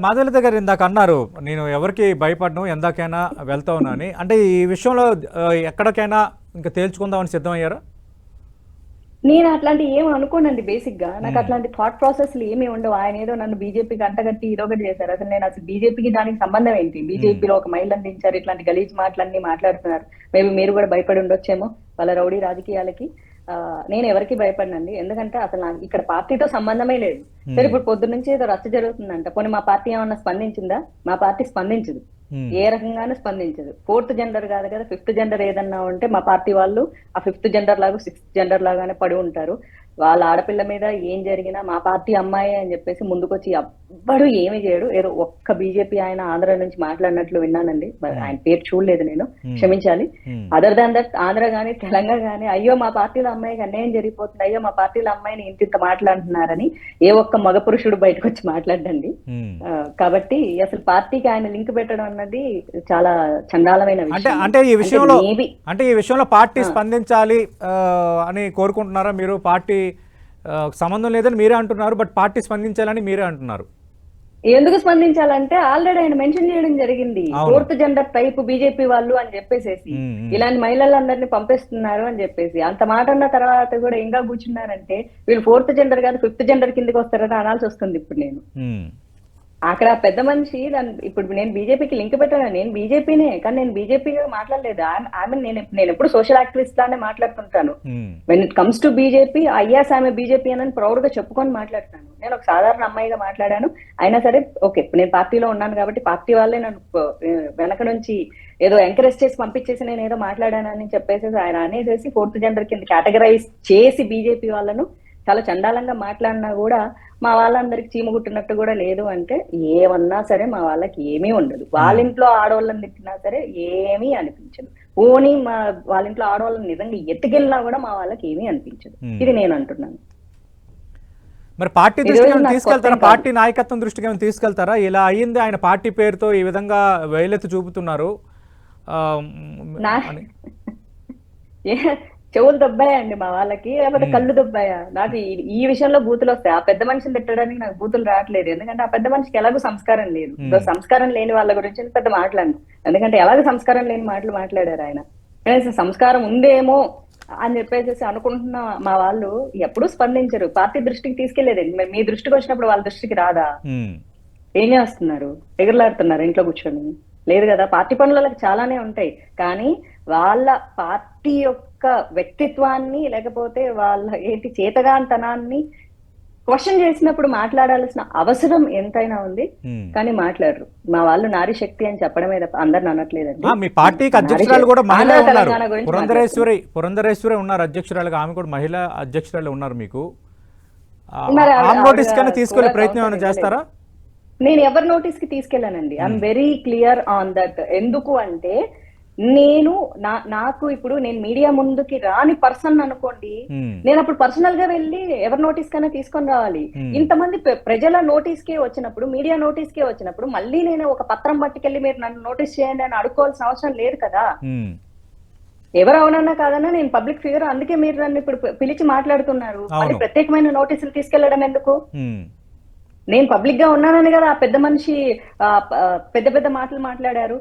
మాధవలత గారు ఇందాక అన్నారు, నేను ఎవరికి భయపడను, ఎందాకైనా వెళ్తా ఉన్నా అని. అంటే ఈ విషయంలో ఎక్కడికైనా ఇంకా తేల్చుకుందామని సిద్ధమయ్యారా? నేను అట్లాంటి ఏమి అనుకోనండి. బేసిక్ గా నాకు అట్లాంటి థాట్ ప్రాసెస్లు ఏమీ ఉండవు. ఆయన ఏదో నన్ను బీజేపీకి అంటగట్టి ఇదొకటి చేశారు. అసలు బీజేపీకి దానికి సంబంధం ఏంటి? బీజేపీలో ఒక మహిళను దించారు, ఇట్లాంటి గలీజ్ మాటలన్నీ మాట్లాడుతున్నారు. మేబీ మీరు కూడా భయపడి ఉండొచ్చేమో వాళ్ళ రౌడీ రాజకీయాలకి. నేను ఎవరికి భయపడినండి, ఎందుకంటే అసలు నాకు ఇక్కడ పార్టీతో సంబంధమే లేదు. సరే, ఇప్పుడు పొద్దు నుంచి ఏదో రచ్చ జరుగుతుందంట, పోనీ మా పార్టీ ఏమన్నా స్పందించిందా? మా పార్టీ స్పందించదు, ఏ రకంగానూ స్పందించదు. ఫోర్త్ జెండర్ కాదు కదా, ఫిఫ్త్ జెండర్ ఏదన్నా ఉంటే మా పార్టీ వాళ్ళు ఆ ఫిఫ్త్ జెండర్ లాగా సిక్స్త్ జెండర్ లాగానే పడి ఉంటారు. వాళ్ళ ఆడపిల్ల మీద ఏం జరిగినా మా పార్టీ అమ్మాయి అని చెప్పేసి ముందుకొచ్చి ఎవ్వడు ఏమి చేయడు. ఏదో ఒక్క బీజేపీ ఆయన ఆంధ్ర నుంచి మాట్లాడినట్లు విన్నానండి, ఆయన పేరు చూడలేదు నేను, క్షమించాలి. అదర్ దాన్ దట్ ఆంధ్ర గానీ తెలంగాణ గానీ అయ్యో మా పార్టీలో అమ్మాయికి అన్యాయం జరిగిపోతుంది, అయ్యో మా పార్టీలో అమ్మాయిని ఇంత మాట్లాడుతున్నారని ఏ ఒక్క మగ పురుషుడు బయటకు వచ్చి మాట్లాడండి. కాబట్టి అసలు పార్టీకి ఆయన లింక్ పెట్టడం అన్నది చాలా చండాలమైన విషయం. అంటే ఈ విషయంలో పార్టీ స్పందించాలి అని కోరుకుంటున్నారా మీరు? పార్టీ సంబంధం లేదని మీరే అంటున్నారు, బట్ పార్టీ స్పందించాలని మీరే అంటున్నారు. ఎందుకు స్పందించాలంటే ఆల్రెడీ ఆయన మెన్షన్ చేయడం జరిగింది, ఫోర్త్ జెండర్ టైప్ బీజేపీ వాళ్ళు అని చెప్పేసి, ఇలాంటి మహిళలందరినీ పంపిస్తున్నారు అని చెప్పేసి. అంత మాట అన్న తర్వాత కూడా ఇంకా కూర్చున్నారంటే వీళ్ళు ఫోర్త్ జెండర్ కాదు ఫిఫ్త్ జెండర్ కిందకి వస్తారని అనాల్సి వస్తుంది. ఇప్పుడు నేను అక్కడ పెద్ద మనిషి ఇప్పుడు నేను బీజేపీకి లింక్ పెట్టాను, నేను బీజేపీనే, కానీ నేను బీజేపీగా మాట్లాడలేదు. ఆమె నేను ఎప్పుడు సోషల్ యాక్టివిస్ట్ లానే మాట్లాడుతుంటాను. When it comes to BJP, అయ్యాస్ ఆమె బీజేపీ అని ప్రౌడ్ గా చెప్పుకొని మాట్లాడతాను. నేను ఒక సాధారణ అమ్మాయిగా మాట్లాడాను. అయినా సరే ఓకే, నేను పార్టీలో ఉన్నాను కాబట్టి పార్టీ వాళ్ళే నన్ను వెనక నుంచి ఏదో ఎంకరేజ్ చేసి పంపించేసి నేను ఏదో మాట్లాడానని చెప్పేసి ఆయన అనేసేసి ఫోర్త్ జెండర్ కింద కేటగరైజ్ చేసి బీజేపీ వాళ్ళను చాలా చండాలంగా మాట్లాడినా కూడా మా వాళ్ళందరికి చీమ కుట్టినట్టు కూడా లేదు. అంటే ఏమన్నా సరే మా వాళ్ళకి ఏమీ ఉండదు. వాళ్ళ ఇంట్లో ఆడవాళ్ళని తిట్టినా సరే ఏమీ అనిపించదు. పోనీ వాళ్ళ ఇంట్లో ఆడవాళ్ళని నిజంగా ఎత్తుకెళ్ళినా కూడా మా వాళ్ళకి ఏమీ అనిపించదు. ఇది నేను అంటున్నాను. మరి పార్టీ దృష్టికి తీసుకెళ్తారా? పార్టీ నాయకత్వం దృష్టికి ఏమైనా తీసుకెళ్తారా? ఇలా అయ్యింది, ఆయన పార్టీ పేరుతో ఈ విధంగా వేలెత్తి చూపుతున్నారు, చెవులు దొబ్బాయండి మా వాళ్ళకి, లేకపోతే కళ్ళు దొబ్బాయా? నాకు ఈ విషయంలో బూతులు వస్తాయి. ఆ పెద్ద మనిషిని తిట్టడానికి నాకు బూతులు రావట్లేదు, ఎందుకంటే ఆ పెద్ద మనిషికి ఎలాగో సంస్కారం లేదు. సంస్కారం లేని వాళ్ళ గురించి పెద్ద మాట్లాడను, ఎందుకంటే ఎలాగో సంస్కారం లేని మాటలు మాట్లాడారు ఆయన. సంస్కారం ఉందేమో అని చెప్పేసి అనుకుంటున్న మా వాళ్ళు ఎప్పుడూ స్పందించరు. పార్టీ దృష్టికి తీసుకెళ్లేదండి. మరి మీ దృష్టికి వచ్చినప్పుడు వాళ్ళ దృష్టికి రాదా? ఏం చేస్తున్నారు? ఎగురులాడుతున్నారు ఇంట్లో కూర్చొని? లేదు కదా, పార్టీ పనులకు చాలానే ఉంటాయి, కానీ వాళ్ళ పార్టీ యొక్క వ్యక్తిత్వాన్ని లేకపోతే వాళ్ళ ఏంటి చేతగాంతనాన్ని క్వశ్చన్ చేసినప్పుడు మాట్లాడాల్సిన అవసరం ఎంతైనా ఉంది, కానీ మాట్లాడరు. మా వాళ్ళు నారీ శక్తి అని చెప్పడమే తప్ప అందరిని అనట్లేదండి. మీ పార్టీకి అధ్యక్షురాలు కూడా మహిళ ఉన్నారు, పురంధరేశ్వరి ఉన్నారు అధ్యక్షురాలుగా, ఆమె కూడా మహిళా అధ్యక్షురాలు ఉన్నారు. మీకు నోటీస్ కన్నా తీసుకెళ్లే ప్రయత్నం ఏమైనా చేస్తారా? నేను ఎవరి నోటీస్ కి తీసుకెళ్ళానండి. I'm very clear on that. ఎందుకు అంటే నేను నాకు ఇప్పుడు నేను మీడియా ముందుకి రాని పర్సన్ అనుకోండి, నేను అప్పుడు పర్సనల్ గా వెళ్ళి ఎవరి నోటీస్ కన్నా తీసుకొని రావాలి. ఇంతమంది ప్రజల నోటీస్ కే వచ్చినప్పుడు, మీడియా నోటీస్ కే వచ్చినప్పుడు మళ్ళీ నేను ఒక పత్రం పట్టుకెళ్ళి మీరు నన్ను నోటీస్ చేయండి అని అడుకోవాల్సిన అవసరం లేదు కదా. ఎవరు అవునన్నా కాదన్నా నేను పబ్లిక్ ఫిగర్, అందుకే మీరు నన్ను ఇప్పుడు పిలిచి మాట్లాడుతున్నారు. మళ్ళీ ప్రత్యేకమైన నోటీసులు తీసుకెళ్లడం ఎందుకు? నేను పబ్లిక్ గా ఉన్నానని కదా ఆ పెద్ద మనిషి పెద్ద పెద్ద మాటలు మాట్లాడారు.